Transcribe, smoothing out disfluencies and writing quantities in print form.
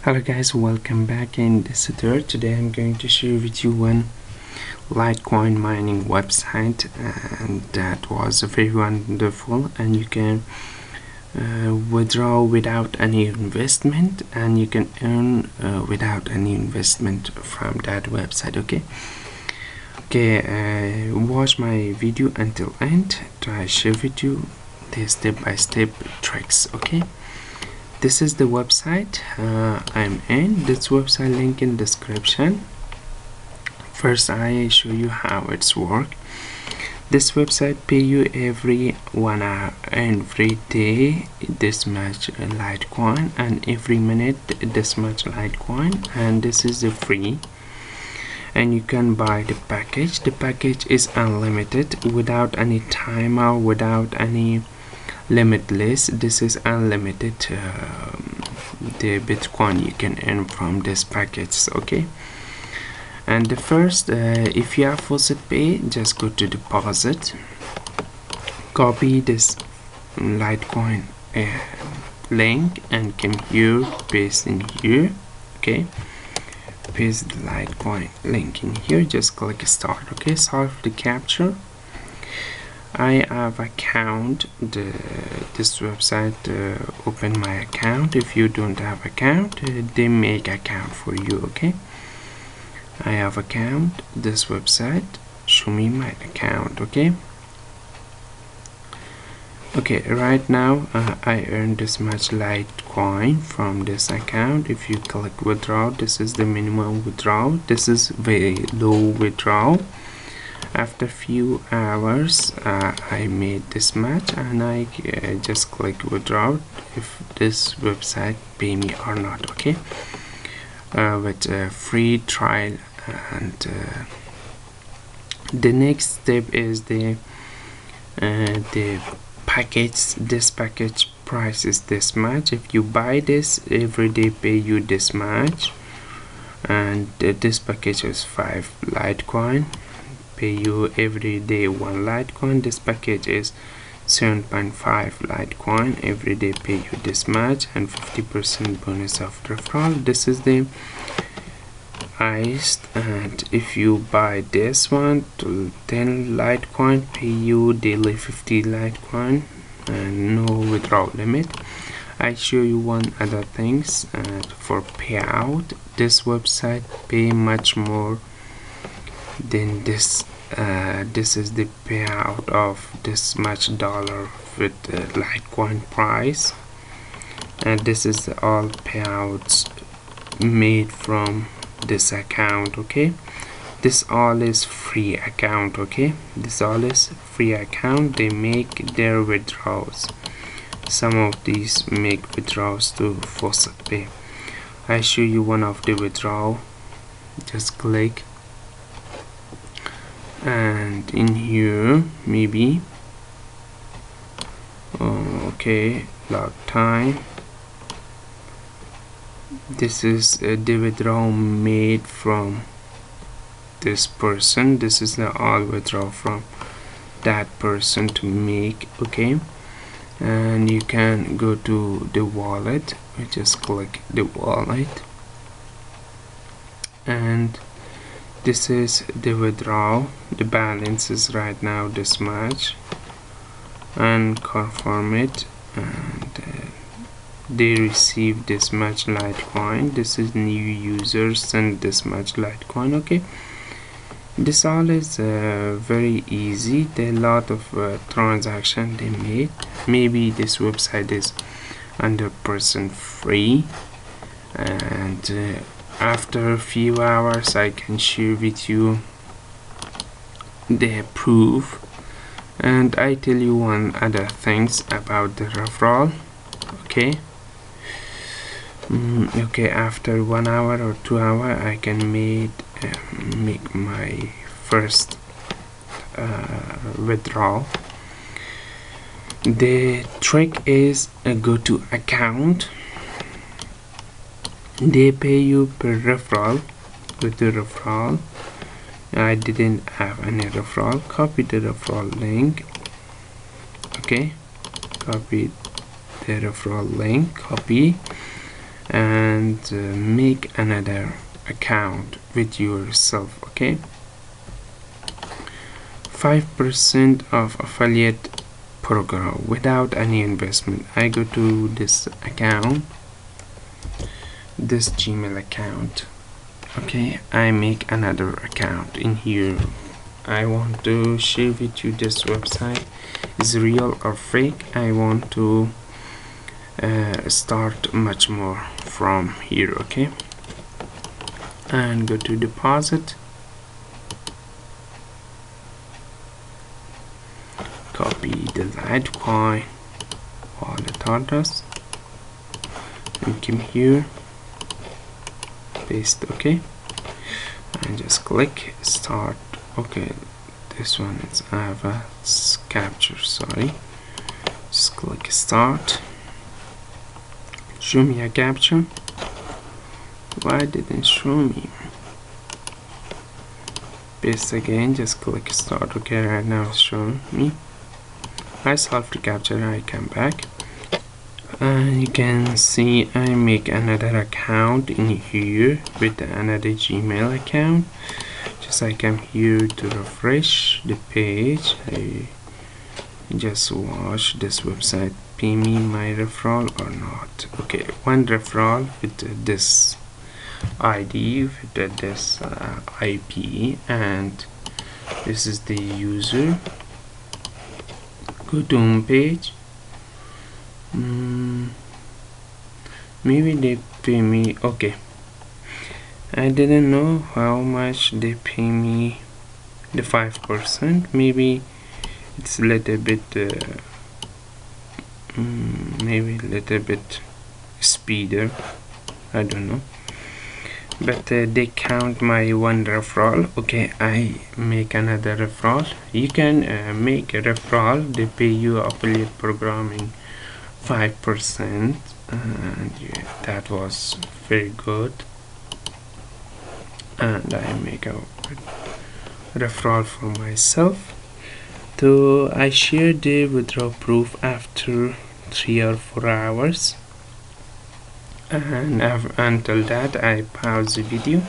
Hello guys, welcome back in this tutorial. Today I'm going to share with you one Litecoin mining website, and that was very wonderful, and you can withdraw without any investment, and you can earn without any investment from that website. Okay, watch my video until end to I share with you the step-by-step tricks. Okay, this is the website I'm in. This website link in description. First I show you how it's work. This website pay you every 1 hour, every day this much Litecoin, and every minute this much Litecoin, and this is free. And you can buy the package. The package is unlimited, without any timer, without any limitless. This is unlimited the Bitcoin you can earn from this package. Okay, and the first if you have Faucet Pay, just go to deposit, copy this Litecoin link and come here, paste in here. Okay, paste the Litecoin link in here, just click start. Okay, solve the capture. I have account this website, open my account. If you don't have account, they make account for you. Okay, I have account. This website show me my account. Okay, right now I earned this much Litecoin from this account. If you click withdraw, this is the minimum withdrawal. This is very low withdrawal. After few hours I made this much, and I just click withdraw if this website pay me or not. Okay, with a free trial. And the next step is the package. This package price is this much. If you buy this, every day pay you this much, and this package is 5 Litecoin, pay you every day 1 Litecoin. This package is 7.5 Litecoin, every day pay you this much, and 50% bonus of referral. This is the highest. And if you buy this one to 10 Litecoin, pay you daily 50 Litecoin and no withdrawal limit. I show you one other things. For Payout, this website pay much more than this. This is the payout of this much dollar with Litecoin price, and this is all payouts made from this account. Okay, this all is free account. Okay, this all is free account. They make their withdrawals. Some of these make withdrawals to Faucet Pay. I show you one of the withdrawal. Just click, and in here maybe okay, log time. This is the withdrawal made from this person. This is the all withdrawal from that person to make. Okay, and you can go to the wallet. Just click the wallet, and this is the withdrawal. The balance is right now this much, and confirm it, and they receive this much Litecoin. This is new users send this much Litecoin. Okay, this all is very easy. There are a lot of transaction they made. Maybe this website is 100% free, and after a few hours I can share with you the proof. And I tell you one other things about the referral. Okay, okay, after 1 hour or 2 hours I can make my first withdrawal. The trick is go to account. They pay you per referral. With the referral, I didn't have any referral. Copy the referral link. Okay, copy the referral link, copy, and make another account with yourself. Okay, 5% of affiliate program without any investment. I go to this account, this Gmail account. Okay, I make another account in here. I want to share with you this website is real or fake. I want to start much more from here. Okay, and go to deposit, copy the Litecoin wallet address and come here, paste. Okay, and just click start. Okay, this one is I have a capture, sorry. Just click start, show me a capture. Why didn't show me? Paste again, just click start. Okay, right now it's showing me. I solve the capture, I come back and you can see I make another account in here with another Gmail account. Just I come here to refresh the page. I just watch this website pay me my referral or not. Okay, one referral with this ID, with this IP, and this is the user. Go to home page. Maybe they pay me. Okay, I didn't know how much they pay me, the 5%. Maybe it's a little bit maybe a little bit speeder, I don't know, but they count my one referral. Okay, I make another referral. You can make a referral, they pay you affiliate programming 5%, and yeah, that was very good. And I make a referral for myself. So I share the withdrawal proof after 3 or 4 hours, and until that I pause the video.